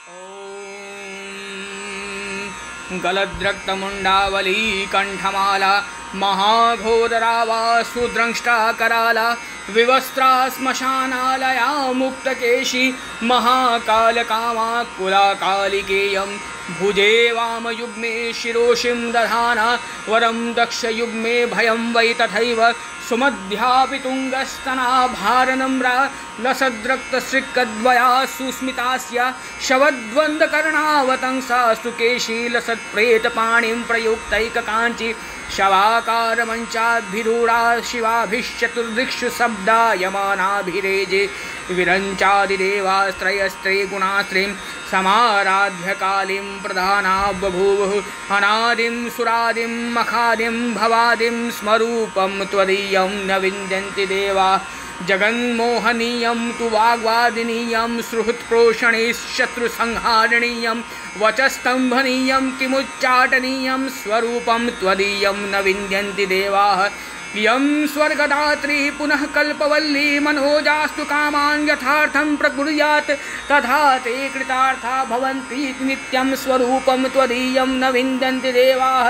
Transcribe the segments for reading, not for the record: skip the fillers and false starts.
ॐ गलद्रक्तमुण्डावली कंठमाला महाघोदरावा सुद्रंष्टा कराला विवस्त्रा श्मशानालया मुक्तकेशी महाकालकामा कुलाकालिकेयं भुजे वामयुग्मे शिरोषिं दधाना वरं दक्षयुग्मे भयं वै तथैव सुमध्यापि तुङ्गस्तनाभारनम्रा लसद्रक्तश्रिक्कद्वया सुस्मितास्य शवद्वन्द्कर्णावतंसास्तु केशी लसत्प्रेतपाणिं प्रयुक्तैककाञ्ची शवाकारमञ्चाद्भिरूढा शिवाभिश्चतुर्दिक्षु शब्दायमानाभिरेजे विरञ्चादिदेवास्त्रयस्त्रे गुणास्त्रीं समाराध्य कालीं प्रधाना बभूवुः अनादिं सुरादिं मखादिं भवादिं स्मरूपं त्वदीयं न विन्द्यन्ति देवा जगन्मोहनीयं तु वाग्वादिनीयं सुहृत्प्रोषणैश्शत्रुसंहारणीयं वचस्तम्भनीयं किमुच्चाटनीयं स्वरूपं त्वदीयं न विन्द्यन्ति देवाः यं स्वर्गदात्री पुनः कल्पवल्ली मनोजास्तु कामान् यथार्थं प्रकुर्यात् तथा ते कृतार्था भवन्ति नित्यं स्वरूपं त्वदीयं न विन्द्यन्ति देवाः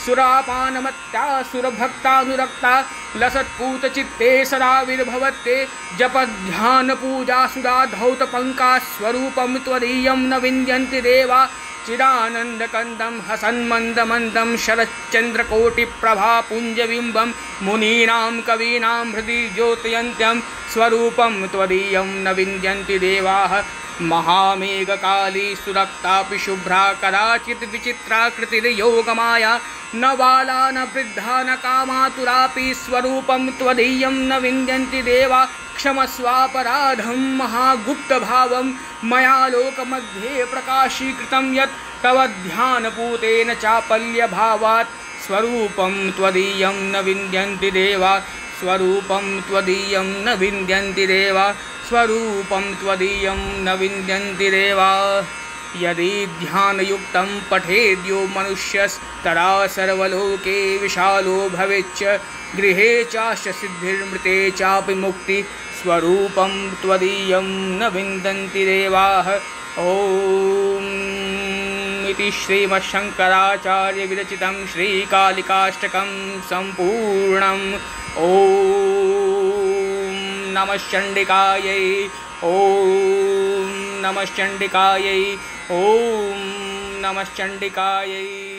सुरापानमत्ता सुरभक्तानुरक्ता लसत्पूतचित्ते सदा विर्भवत्ते जपध्यानपूजा सुधा धौतपङ्का स्वरूपं त्वदीयं न विन्द्यन्ति देवा चिदानन्दकन्दं हसन्मन्दमन्दं शरच्चन्द्रकोटिप्रभापुञ्जबिम्बं मुनीनां कवीनां हृदि ज्योतयन्त्यं स्वरूपं त्वदीयं न विन्द्यन्ति देवाः महामेघकाली सुरक्तापि शुभ्रा कदाचित् विचित्राकृतिर्योगमाया न बाला न वृद्धा न कामातुरापि स्वरूपं त्वदीयं न विन्द्यन्ति देवा क्षमस्वापराधं महागुप्तभावं मया लोकमध्ये प्रकाशीकृतं यत् तव ध्यानपूतेन चापल्यभावात् स्वरूपं त्वदीयं न विन्द्यन्ति देवा स्वरूपं त्वदीयं न विन्द्यन्ति देवा स्वरूपं त्वदीयं न विन्द्यन्ति देवा यदि ध्यानयुक्तं पठेद्यो मनुष्यस्तदा सर्वलोके विशालो भवेच्च गृहे चास्य सिद्धिर्मृते चापि मुक्ति स्वरूपं त्वदीयं न विन्दन्ति देवाः ॐ इति श्रीमच्छङ्कराचार्य विरचितं श्रीकालिकाष्टकं सम्पूर्णम् ॐ नमः चण्डिकायै ॐ नमः चण्डिकायै ॐ नमः चण्डिकायै।